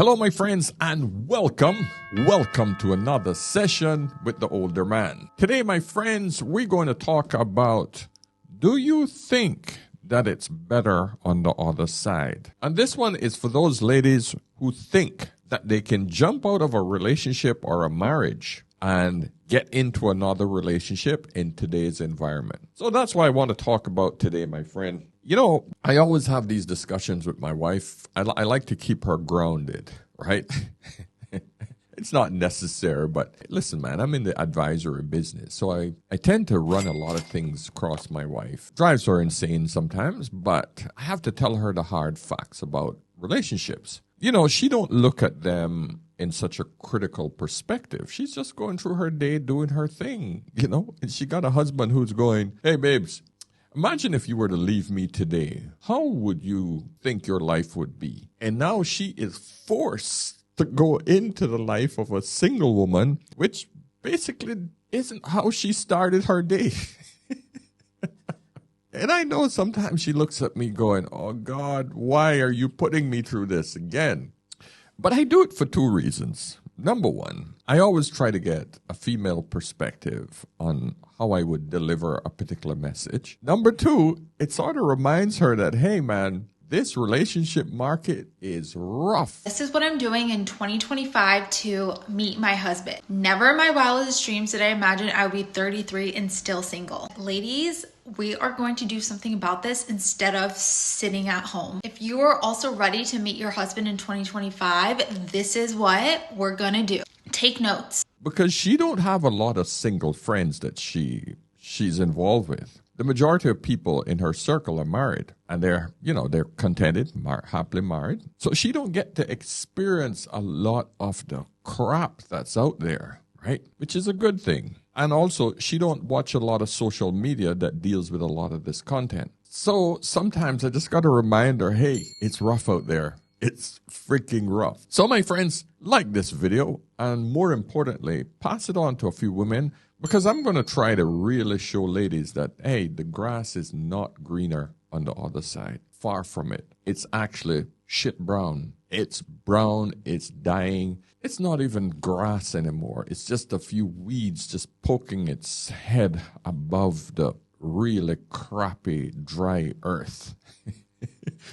Hello, my friends, and welcome to another session with the older man. Today, my friends, we're going to talk about, do you think that it's better on the other side? And this one is for those ladies who think that they can jump out of a relationship or a marriage and get into another relationship in today's environment. So that's what I want to talk about today, my friend. You know, I always have these discussions with my wife. I like to keep her grounded, right? It's not necessary, but listen, man, I'm in the advisory business. So I tend to run a lot of things across my wife. Drives her insane sometimes, but I have to tell her the hard facts about relationships. You know, she don't look at them in such a critical perspective. She's just going through her day doing her thing, you know? And she got a husband who's going, hey, babes, imagine if you were to leave me today. How would you think your life would be? And now she is forced to go into the life of a single woman, which basically isn't how she started her day. And I know sometimes she looks at me going, oh, God, why are you putting me through this again? But I do it for two reasons. Number one, I always try to get a female perspective on how I would deliver a particular message. Number two, it sort of reminds her that, hey, man, this relationship market is rough. This is what I'm doing in 2025 to meet my husband. Never in my wildest dreams did I imagine I would be 33 and still single. Ladies, we are going to do something about this instead of sitting at home. If you are also ready to meet your husband in 2025, this is what we're gonna do. Take notes. Because she don't have a lot of single friends that she's involved with. The majority of people in her circle are married, and they're contented, happily married. So she don't get to experience a lot of the crap that's out there, right? Which is a good thing. And also, she don't watch a lot of social media that deals with a lot of this content. So sometimes I just got to remind her, hey, it's rough out there. It's freaking rough. So my friends, like this video, and more importantly, pass it on to a few women, because I'm going to try to really show ladies that, hey, the grass is not greener on the other side. Far from it. It's actually shit brown. It's brown. It's dying. It's not even grass anymore. It's just a few weeds just poking its head above the really crappy, dry earth.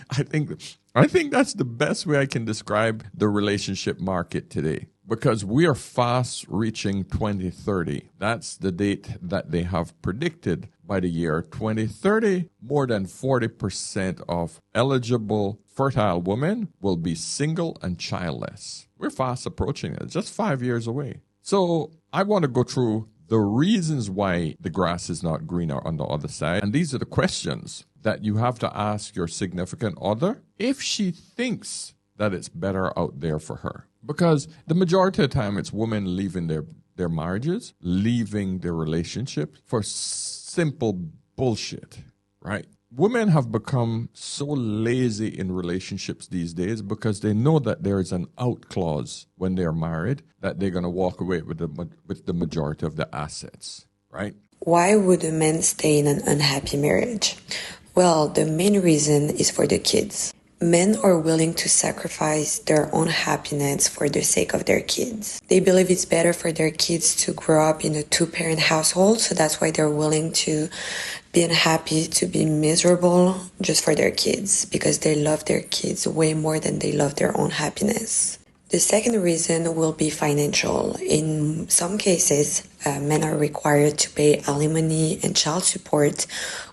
I think that's the best way I can describe the relationship market today, because we are fast reaching 2030. That's the date that they have predicted. By the year 2030, more than 40% of eligible fertile women will be single and childless. We're fast approaching it, just 5 years away. So I want to go through the reasons why the grass is not greener on the other side. And these are the questions that you have to ask your significant other if she thinks that it's better out there for her. Because the majority of the time, it's women leaving their marriages, leaving their relationships for simple bullshit, right? Women have become so lazy in relationships these days because they know that there is an out clause when they're married, that they're going to walk away with the majority of the assets, right? Why would a man stay in an unhappy marriage? Well, the main reason is for the kids. Men are willing to sacrifice their own happiness for the sake of their kids. They believe it's better for their kids to grow up in a two-parent household, so that's why they're willing to be unhappy, to be miserable just for their kids, because they love their kids way more than they love their own happiness. The second reason will be financial. In some cases, men are required to pay alimony and child support,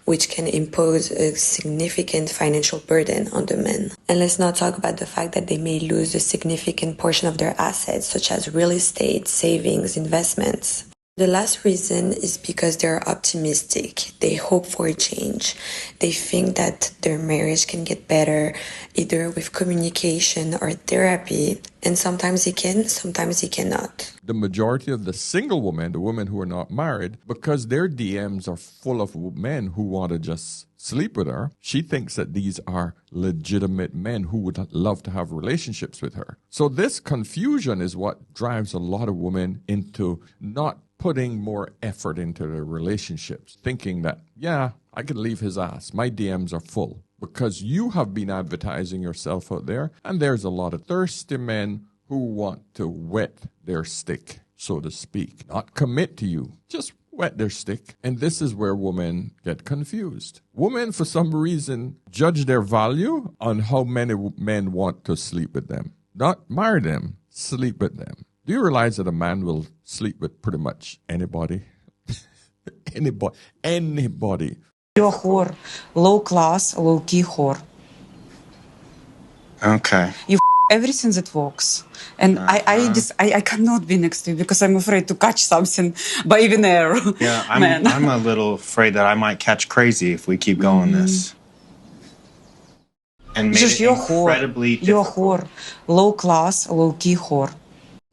which can impose a significant financial burden on the men. And let's not talk about the fact that they may lose a significant portion of their assets, such as real estate, savings, investments. The last reason is because they're optimistic. They hope for a change. They think that their marriage can get better, either with communication or therapy. And sometimes it can, sometimes it cannot. The majority of the single women, the women who are not married, because their DMs are full of men who want to just sleep with her, she thinks that these are legitimate men who would love to have relationships with her. So this confusion is what drives a lot of women into not putting more effort into their relationships, thinking that, yeah, I could leave his ass. My DMs are full. because you have been advertising yourself out there, and there's a lot of thirsty men who want to wet their stick, so to speak. Not commit to you, just wet their stick. And this is where women get confused. Women, for some reason, judge their value on how many men want to sleep with them. Not marry them, sleep with them. Do you realize that a man will sleep with pretty much anybody? Anybody. You're a whore. Low class, low key whore. Okay. You everything that works. And I cannot be next to you because I'm afraid to catch something by even air. Yeah, I'm a little afraid that I might catch crazy if we keep going this. And made it incredibly difficult. You're a whore. Low class, low key whore.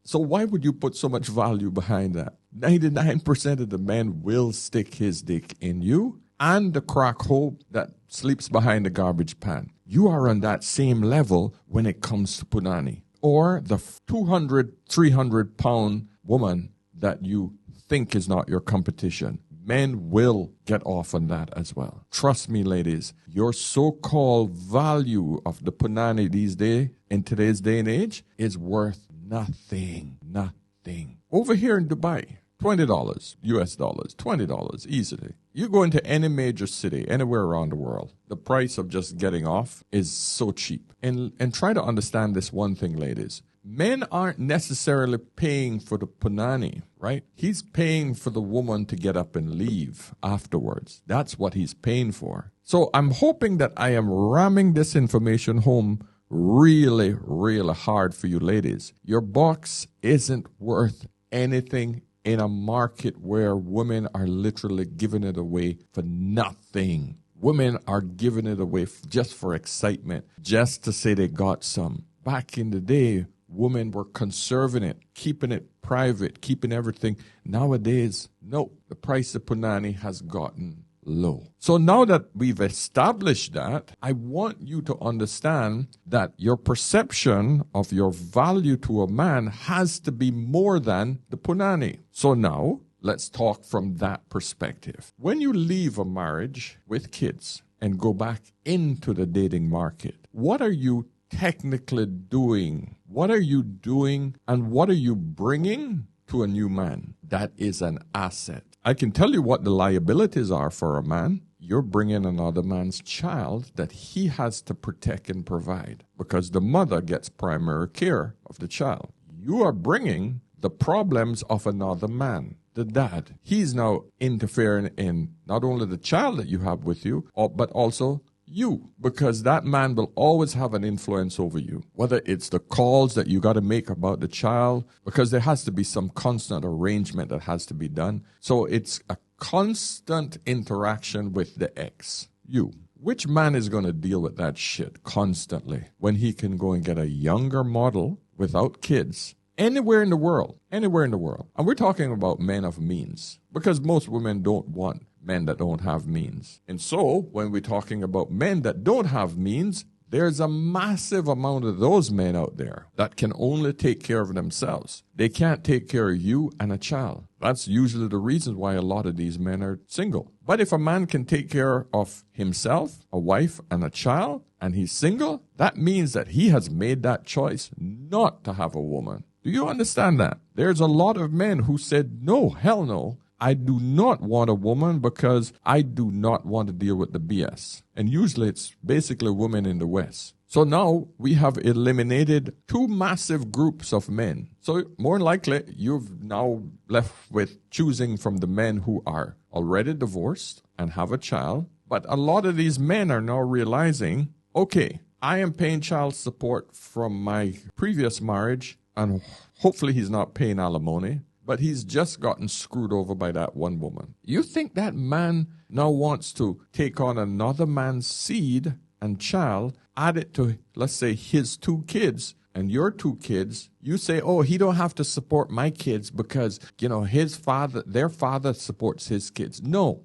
So why would you put so much value behind that? 99% of the men will stick his dick in you and the crack hope that sleeps behind the garbage pan. You are on that same level when it comes to punani. Or the 200, 300 pound woman that you think is not your competition. Men will get off on that as well. Trust me, ladies, your so-called value of the punani these days, in today's day and age, is worth nothing. Nothing. Over here in Dubai, $20 US dollars, $20 easily. You go into any major city, anywhere around the world, the price of just getting off is so cheap. And try to understand this one thing, ladies. Men aren't necessarily paying for the punani, right? He's paying for the woman to get up and leave afterwards. That's what he's paying for. So I'm hoping that I am ramming this information home really, really hard for you ladies. Your box isn't worth anything in a market where women are literally giving it away for nothing. Women are giving it away just for excitement, just to say they got some. Back in the day, women were conserving it, keeping it private, keeping everything. Nowadays, no, the price of punani has gotten low. So now that we've established that, I want you to understand that your perception of your value to a man has to be more than the punani. So now, let's talk from that perspective. When you leave a marriage with kids and go back into the dating market, what are you technically doing? What are you doing and what are you bringing to a new man? That is an asset. I can tell you what the liabilities are for a man. You're bringing another man's child that he has to protect and provide because the mother gets primary care of the child. You are bringing the problems of another man, the dad. He's now interfering in not only the child that you have with you, but also you, because that man will always have an influence over you, whether it's the calls that you got to make about the child, because there has to be some constant arrangement that has to be done. So it's a constant interaction with the ex, you. Which man is going to deal with that shit constantly when he can go and get a younger model without kids anywhere in the world? And we're talking about men of means, because most women don't want men that don't have means. And so when we're talking about men that don't have means, there's a massive amount of those men out there that can only take care of themselves. They can't take care of you and a child. That's usually the reason why a lot of these men are single. But if a man can take care of himself, a wife, and a child, and he's single, that means that he has made that choice not to have a woman. Do you understand that? There's a lot of men who said, no, hell no. I do not want a woman because I do not want to deal with the BS. And usually it's basically women in the West. So now we have eliminated two massive groups of men. So more likely you've now left with choosing from the men who are already divorced and have a child. But a lot of these men are now realizing, okay, I am paying child support from my previous marriage and hopefully he's not paying alimony. But he's just gotten screwed over by that one woman. You think that man now wants to take on another man's seed and child, add it to, let's say, his two kids and your two kids. You say, oh, he don't have to support my kids because, his father, their father supports his kids. No.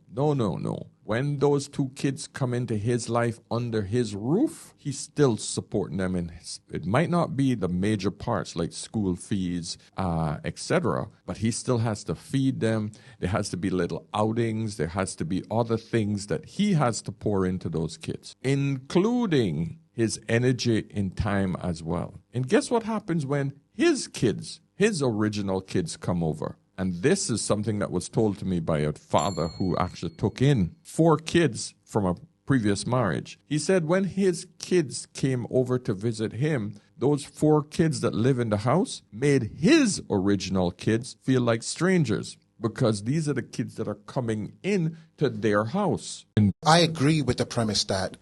when those two kids come into his life under his roof, he's still supporting them. And it might not be the major parts like school fees, etc., but he still has to feed them. There has to be little outings. There has to be other things that he has to pour into those kids, including his energy and time as well. And guess what happens when his kids, his original kids, come over? And this is something that was told to me by a father who actually took in 4 kids from a previous marriage. He said when his kids came over to visit him, those 4 kids that live in the house made his original kids feel like strangers, because these are the kids that are coming in to their house. I agree with the premise that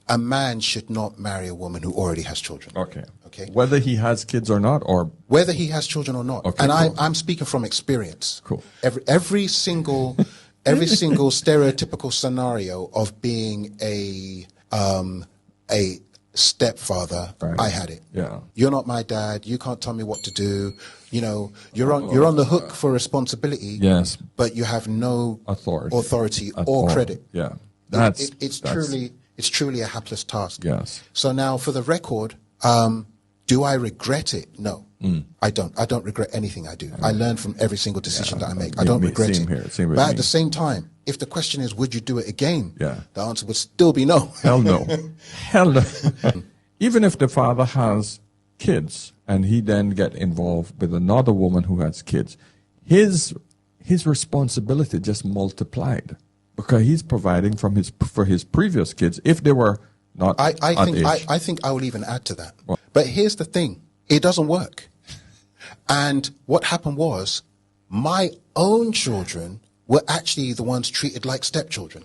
a man should not marry a woman who already has children. Okay. Okay. Whether he has kids or not, or whether he has children or not. Okay, and cool. I'm speaking from experience. Cool. Every single stereotypical scenario of being a stepfather, Right. I had it. Yeah. You're not my dad. You can't tell me what to do. You know, you're on the hook for responsibility. Yes. But you have no authority At or all. credit. Yeah. It's truly a hapless task. Yes. So now, for the record, do I regret it? No, I don't. I don't regret anything I do. I learn from every single decision that I make. I don't regret it. Same here. Same with but me. at the same time, if the question is, would you do it again? Yeah. The answer would still be no. Hell no. Hell no. Even if the father has kids and he then get involved with another woman who has kids, his responsibility just multiplied, because he's providing for his previous kids if they were not I age. think I will even add to that. But here's the thing. It doesn't work. And what happened was, my own children were actually the ones treated like stepchildren.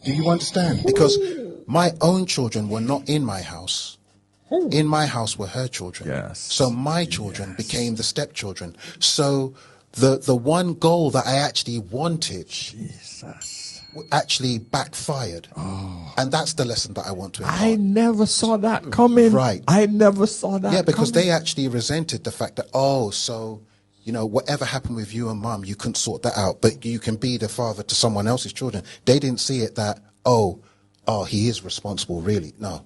Do you understand? Because my own children were not in my house. In my house were her children. Yes. So my children became the stepchildren. So the one goal that I actually wanted, Jesus, actually backfired. And that's the lesson that I want to impart. I never saw that coming. Right. I never saw that. Yeah, because coming. they actually resented the fact that, so, you know, whatever happened with you and mum, you couldn't sort that out, but you can be the father to someone else's children. They didn't see it that, he is responsible, really. No.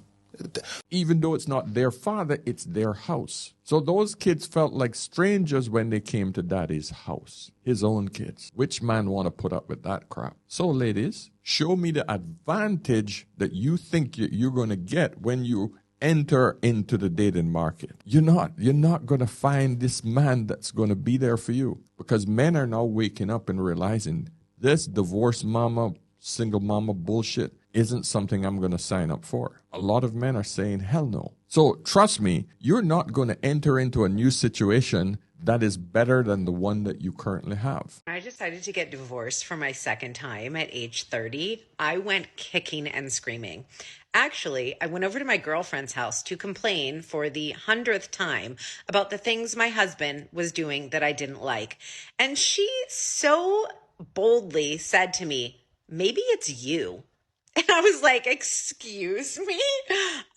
Even though it's not their father, it's their house. So those kids felt like strangers when they came to daddy's house, his own kids. Which man want to put up with that crap? So ladies, show me the advantage that you think you're going to get when you enter into the dating market. You're not going to find this man that's going to be there for you, because men are now waking up and realizing this divorce mama, single mama bullshit isn't something I'm going to sign up for. A lot of men are saying, hell no. So trust me, you're not going to enter into a new situation that is better than the one that you currently have. I decided to get divorced for my second time at age 30. I went kicking and screaming. Actually, I went over to my girlfriend's house to complain for the 100th time about the things my husband was doing that I didn't like. And she so boldly said to me, maybe it's you. And I was like, excuse me?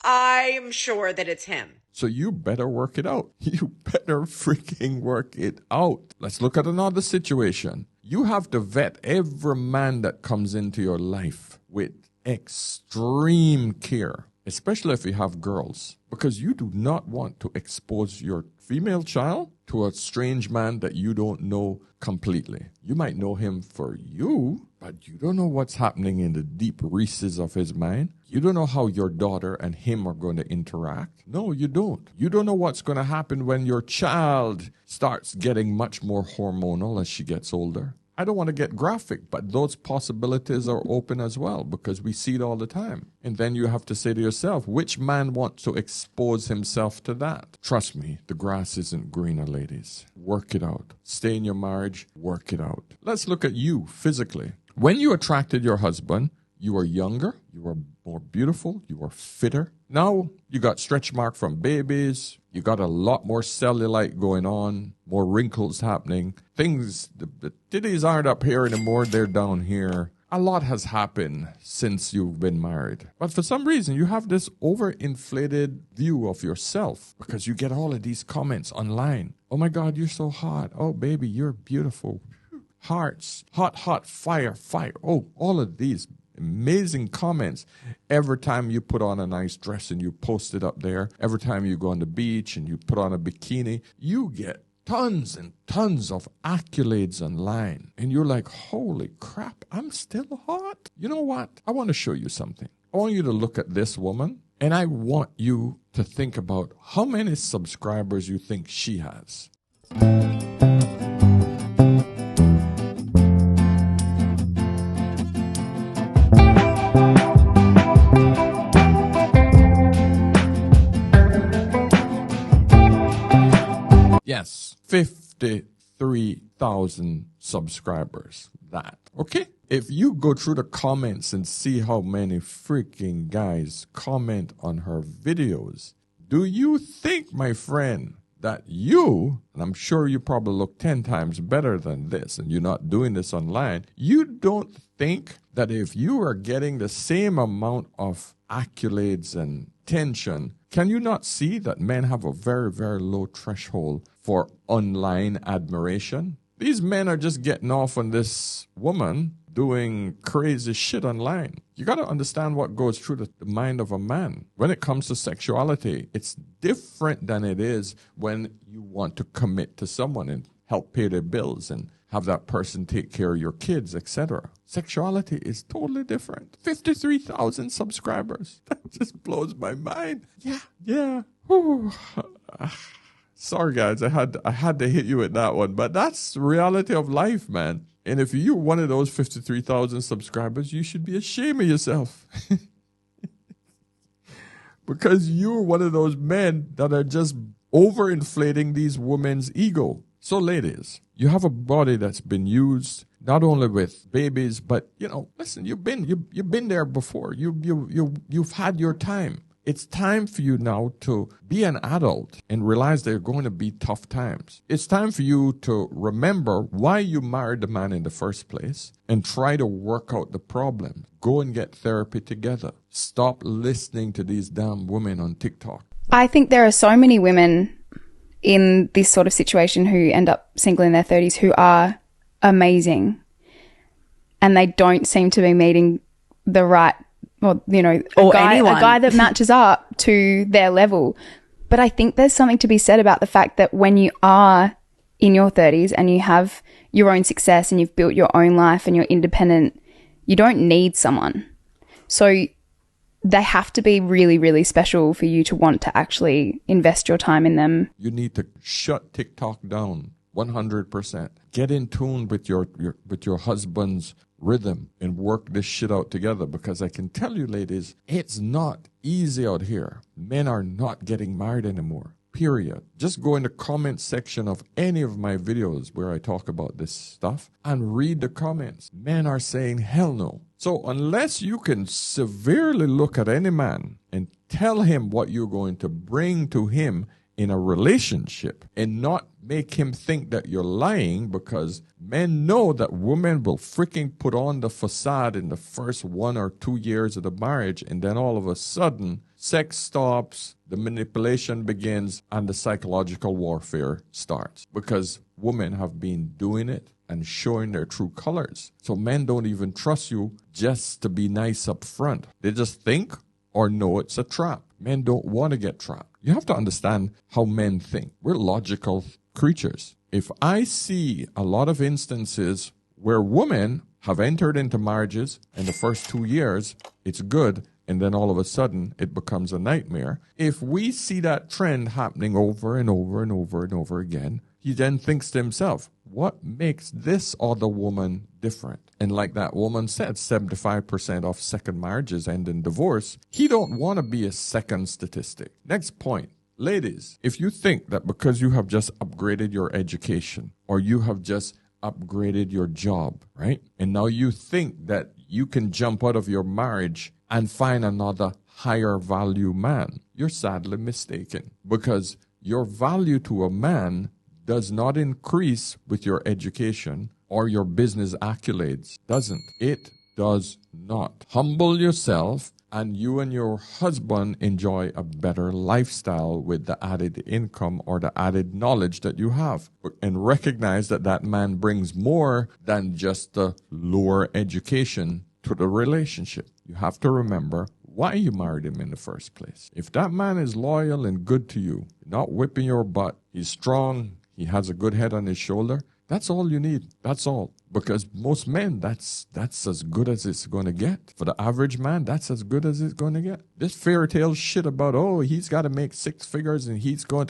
I'm sure that it's him. So you better work it out. You better freaking work it out. Let's look at another situation. You have to vet every man that comes into your life with extreme care, especially if you have girls, because you do not want to expose your female child to a strange man that you don't know completely. You might know him for you, but you don't know what's happening in the deep recesses of his mind. You don't know how your daughter and him are going to interact. No, you don't. You don't know what's going to happen when your child starts getting much more hormonal as she gets older. I don't want to get graphic, but those possibilities are open as well, because we see it all the time. And then you have to say to yourself, which man wants to expose himself to that? Trust me, the grass isn't greener, ladies. Work it out. Stay in your marriage, work it out. Let's look at you physically. When you attracted your husband, you were younger, you were more beautiful, you were fitter. Now you got stretch mark from babies, you got a lot more cellulite going on, more wrinkles happening. Things, the titties aren't up here anymore, they're down here. A lot has happened since you've been married. But for some reason, you have this overinflated view of yourself, because you get all of these comments online. Oh my God, you're so hot. Oh baby, you're beautiful. hearts, hot, fire. Oh, all of these amazing comments. Every time you put on a nice dress and you post it up there, every time you go on the beach and you put on a bikini, you get tons and tons of accolades online. And you're like, holy crap, I'm still hot. You know what? I want to show you something. I want you to look at this woman, and I want you to think about how many subscribers you think she has. Yes, 53,000 subscribers. That. Okay? If you go through the comments and see how many freaking guys comment on her videos, do you think, my friend, that you, and I'm sure you probably look 10 times better than this, and you're not doing this online, you don't think that if you are getting the same amount of accolades and attention, can you not see that men have a very, very low threshold for online admiration? These men are just getting off on this woman doing crazy shit online. You got to understand what goes through the mind of a man. When it comes to sexuality, it's different than it is when you want to commit to someone and help pay their bills and have that person take care of your kids, etc. Sexuality is totally different. 53,000 subscribers. That just blows my mind. Yeah. Whew. Sorry, guys, I had to hit you with that one, but that's the reality of life, man. And if you're one of those 53,000 subscribers, you should be ashamed of yourself. Because you're one of those men that are just overinflating these women's ego. So ladies, you have a body that's been used not only with babies, but listen, you've been there before. You've had your time. It's time for you now to be an adult and realize there are going to be tough times. It's time for you to remember why you married the man in the first place and try to work out the problem. Go and get therapy together. Stop listening to these damn women on TikTok. I think there are so many women in this sort of situation who end up single in their 30s who are amazing, and they don't seem to be meeting the right, a guy that matches up to their level. But I think there's something to be said about the fact that when you are in your 30s and you have your own success and you've built your own life and you're independent, you don't need someone. So they have to be really, really special for you to want to actually invest your time in them. You need to shut TikTok down 100%. Get in tune with your husband's rhythm and work this shit out together, because I can tell you, ladies, it's not easy out here. Men are not getting married anymore. Period. Just go in the comment section of any of my videos where I talk about this stuff and read the comments. Men are saying hell no. So unless you can severely look at any man and tell him what you're going to bring to him in a relationship and not make him think that you're lying, because men know that women will freaking put on the facade in the first 1 or 2 years of the marriage, and then all of a sudden sex stops, the manipulation begins, and the psychological warfare starts, because women have been doing it and showing their true colors. So men don't even trust you just to be nice up front. They just think or know it's a trap. Men don't want to get trapped. You have to understand how men think. We're logical creatures. If I see a lot of instances where women have entered into marriages in the first 2 years, it's good, and then all of a sudden it becomes a nightmare. If we see that trend happening over and over and over and over again, he then thinks to himself, what makes this other woman different? And like that woman said, 75% of second marriages end in divorce. He don't want to be a second statistic. Next point. Ladies, if you think that because you have just upgraded your education or you have just upgraded your job, right? And now you think that you can jump out of your marriage and find another higher value man, you're sadly mistaken, because your value to a man does not increase with your education or your business accolades. Doesn't. It does not. Humble yourself and you and your husband enjoy a better lifestyle with the added income or the added knowledge that you have. And recognize that that man brings more than just the lower education to the relationship. You have to remember why you married him in the first place. If that man is loyal and good to you, not whipping your butt, he's strong, he has a good head on his shoulder, that's all you need. That's all. Because most men, that's as good as it's going to get. For the average man, that's as good as it's going to get. This fairy tale shit about, oh, he's got to make 6 figures and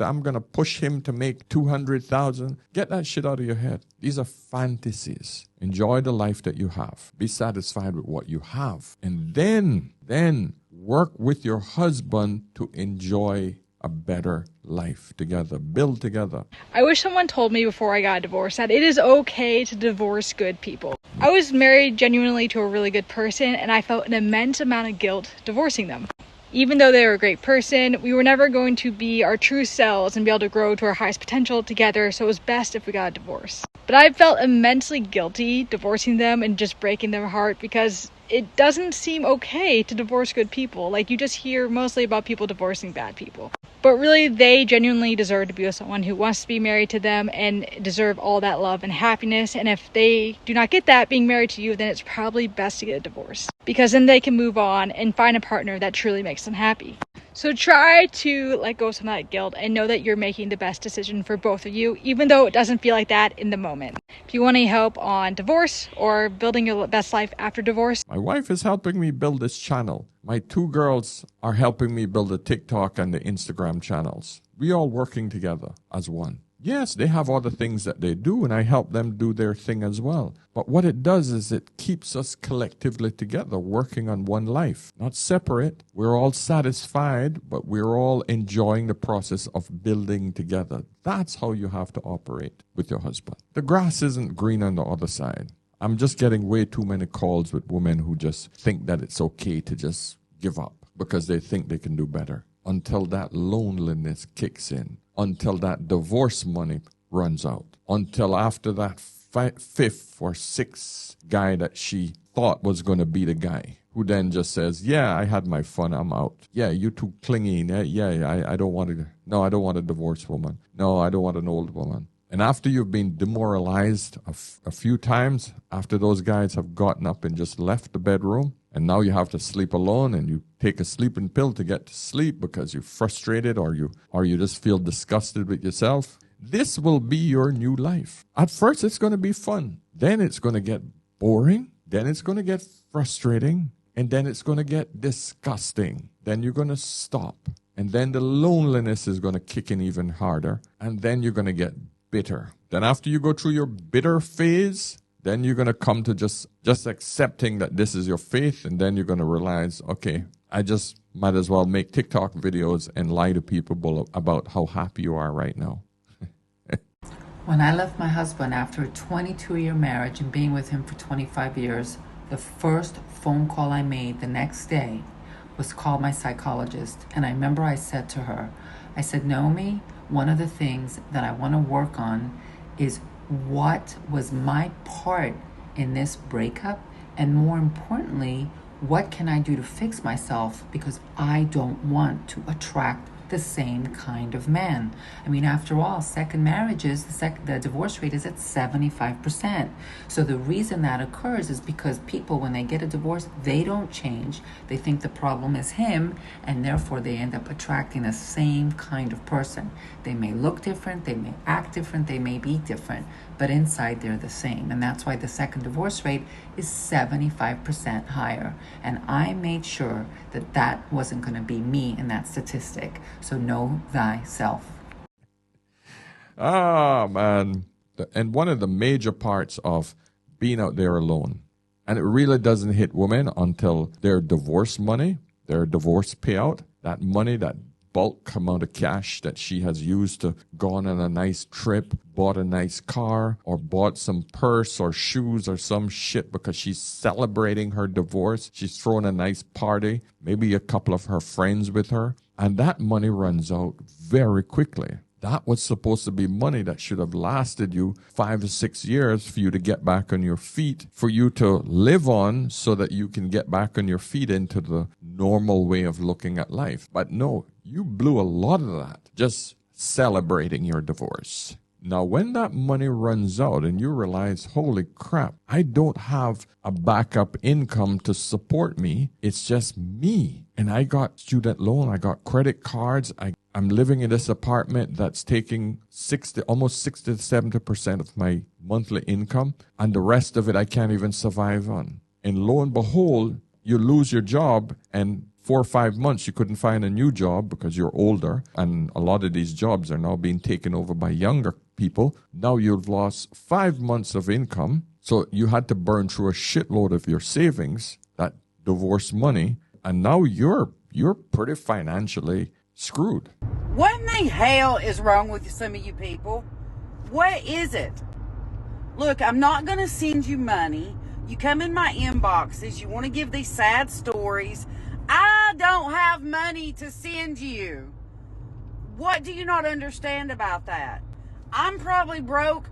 I'm going to push him to make 200,000. Get that shit out of your head. These are fantasies. Enjoy the life that you have. Be satisfied with what you have. And then work with your husband to enjoy a better life together, build together. I wish someone told me before I got divorced that it is okay to divorce good people. I was married genuinely to a really good person, and I felt an immense amount of guilt divorcing them. Even though they were a great person, we were never going to be our true selves and be able to grow to our highest potential together, so it was best if we got a divorce. But I felt immensely guilty divorcing them and just breaking their heart because it doesn't seem okay to divorce good people. Like, you just hear mostly about people divorcing bad people. But really, they genuinely deserve to be with someone who wants to be married to them and deserve all that love and happiness. And if they do not get that being married to you, then it's probably best to get a divorce. Because then they can move on and find a partner that truly makes them happy. So try to let go of some of that guilt and know that you're making the best decision for both of you, even though it doesn't feel like that in the moment. If you want any help on divorce or building your best life after divorce, my wife is helping me build this channel. My 2 girls are helping me build the TikTok and the Instagram channels. We all working together as one. Yes, they have other things that they do, and I help them do their thing as well. But what it does is it keeps us collectively together, working on one life, not separate. We're all satisfied, but we're all enjoying the process of building together. That's how you have to operate with your husband. The grass isn't green on the other side. I'm just getting way too many calls with women who just think that it's okay to just give up because they think they can do better. Until that loneliness kicks in, until that divorce money runs out, until after that 5th or 6th guy that she thought was going to be the guy, who then just says, yeah, I had my fun, I'm out. Yeah, you too clingy. I don't want to. No, I don't want a divorced woman. No, I don't want an old woman. And after you've been demoralized a few times, after those guys have gotten up and just left the bedroom, and now you have to sleep alone, and you take a sleeping pill to get to sleep because you're frustrated or you just feel disgusted with yourself, this will be your new life. At first, it's going to be fun. Then it's going to get boring. Then it's going to get frustrating. And then it's going to get disgusting. Then you're going to stop. And then the loneliness is going to kick in even harder. And then you're going to get bitter. Then after you go through your bitter phase, then you're going to come to just accepting that this is your faith, and then you're going to realize, okay, I just might as well make TikTok videos and lie to people about how happy you are right now. When I left my husband after a 22-year marriage and being with him for 25 years, the first phone call I made the next day was call my psychologist. And I remember I said to her, I said, Naomi, one of the things that I want to work on is what was my part in this breakup, and more importantly, what can I do to fix myself, because I don't want to attract the same kind of man. I mean, after all, second marriages, the divorce rate is at 75%. So the reason that occurs is because people, when they get a divorce, they don't change. They think the problem is him, and therefore they end up attracting the same kind of person. They may look different, they may act different, they may be different, but inside they're the same. And that's why the second divorce rate is 75% higher. And I made sure that that wasn't going to be me in that statistic. So know thyself. Ah, man. And one of the major parts of being out there alone, and it really doesn't hit women until their divorce money, their divorce payout, that money, that bulk amount of cash that she has used to go on a nice trip, bought a nice car, or bought some purse or shoes or some shit because she's celebrating her divorce. She's throwing a nice party, maybe a couple of her friends with her, and that money runs out very quickly. That was supposed to be money that should have lasted you 5 or 6 years for you to get back on your feet, for you to live on so that you can get back on your feet into the normal way of looking at life. But no, you blew a lot of that just celebrating your divorce. Now, when that money runs out and you realize, holy crap, I don't have a backup income to support me. It's just me. And I got student loan. I got credit cards. I'm living in this apartment that's taking almost 60 to 70% of my monthly income. And the rest of it I can't even survive on. And lo and behold, you lose your job, and 4 or 5 months you couldn't find a new job because you're older, and a lot of these jobs are now being taken over by younger people. Now you've lost 5 months of income, so you had to burn through a shitload of your savings, that divorce money, and now you're pretty financially screwed. What in the hell is wrong with some of you people? What is it? Look, I'm not going to send you money. You come in my inboxes, you want to give these sad stories. I don't have money to send you. What do you not understand about that? I'm probably broke.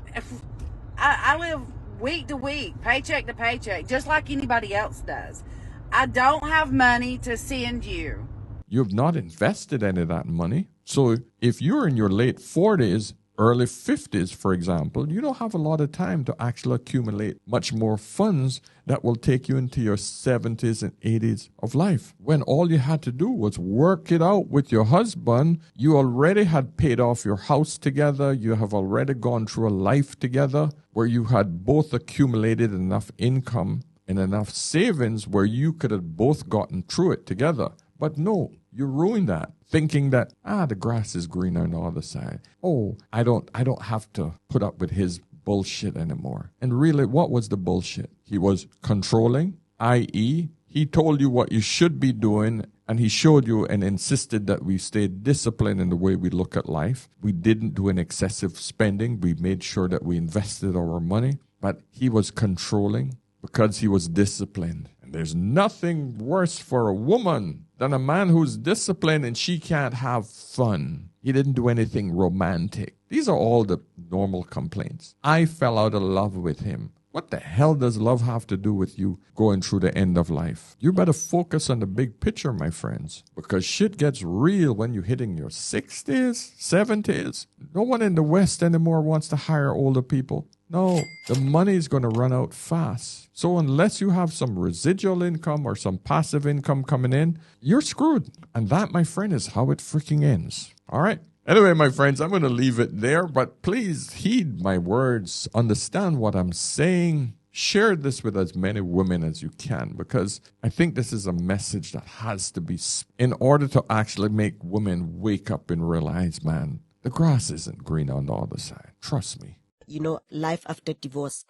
I live week to week, paycheck to paycheck, just like anybody else does. I don't have money to send you. You've not invested any of that money. So if you're in your late 40s, early 50s, for example, you don't have a lot of time to actually accumulate much more funds that will take you into your 70s and 80s of life. When all you had to do was work it out with your husband, you already had paid off your house together, you have already gone through a life together where you had both accumulated enough income and enough savings where you could have both gotten through it together. But no, you ruined that, thinking that, the grass is greener on the other side. Oh, I don't have to put up with his bullshit anymore. And really, what was the bullshit? He was controlling, i.e., he told you what you should be doing, and he showed you and insisted that we stayed disciplined in the way we look at life. We didn't do an excessive spending. We made sure that we invested our money. But he was controlling because he was disciplined. And there's nothing worse for a woman than a man who's disciplined and she can't have fun. He didn't do anything romantic. These are all the normal complaints. I fell out of love with him. What the hell does love have to do with you going through the end of life? You better focus on the big picture, my friends, because shit gets real when you're hitting your 60s, 70s. No one in the West anymore wants to hire older people. No, the money is going to run out fast. So unless you have some residual income or some passive income coming in, you're screwed. And that, my friend, is how it freaking ends. All right? Anyway, my friends, I'm going to leave it there, but please heed my words. Understand what I'm saying. Share this with as many women as you can, because I think this is a message that has to be, in order to actually make women wake up and realize, man, the grass isn't green on the other side. Trust me. You know, life after divorce.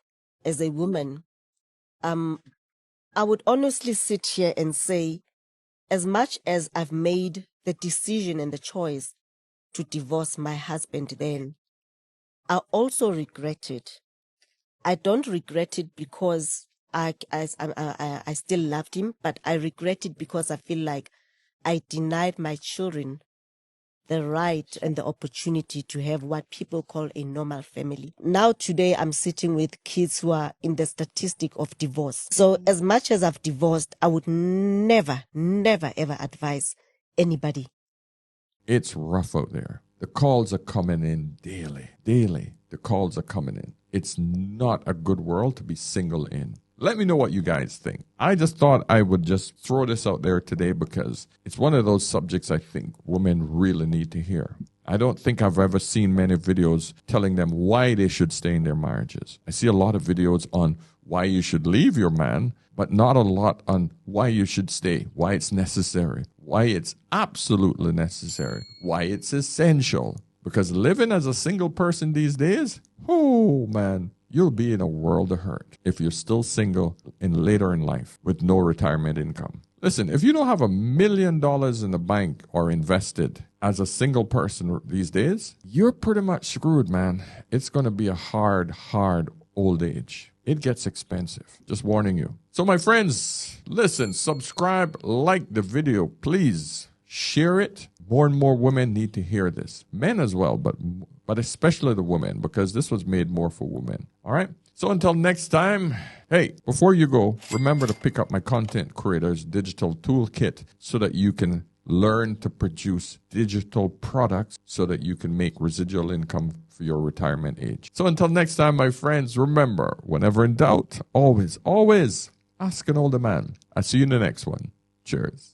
As a woman, I would honestly sit here and say, as much as I've made the decision and the choice to divorce my husband then, I also regret it. I don't regret it because I still loved him, but I regret it because I feel like I denied my children the right and the opportunity to have what people call a normal family. Now today I'm sitting with kids who are in the statistic of divorce. So as much as I've divorced, I would never ever advise anybody. It's rough out there. The calls are coming in daily. The calls are coming in. It's not a good world to be single in. Let me know what you guys think. I just thought I would just throw this out there today because it's one of those subjects I think women really need to hear. I don't think I've ever seen many videos telling them why they should stay in their marriages. I see a lot of videos on why you should leave your man, but not a lot on why you should stay, why it's necessary, why it's absolutely necessary, why it's essential. Because living as a single person these days, oh man, you'll be in a world of hurt if you're still single and later in life with no retirement income. Listen, if you don't have $1 million in the bank or invested as a single person these days, you're pretty much screwed, man. It's going to be a hard old age. It gets expensive. Just warning you. So my friends, listen, subscribe, like the video, please. Share it. More and more women need to hear this. Men as well, but especially the women, because this was made more for women. All right? So until next time, hey, before you go, remember to pick up my Content Creators Digital Toolkit so that you can learn to produce digital products so that you can make residual income for your retirement age. So until next time, my friends, remember, whenever in doubt, always, always ask an older man. I'll see you in the next one. Cheers.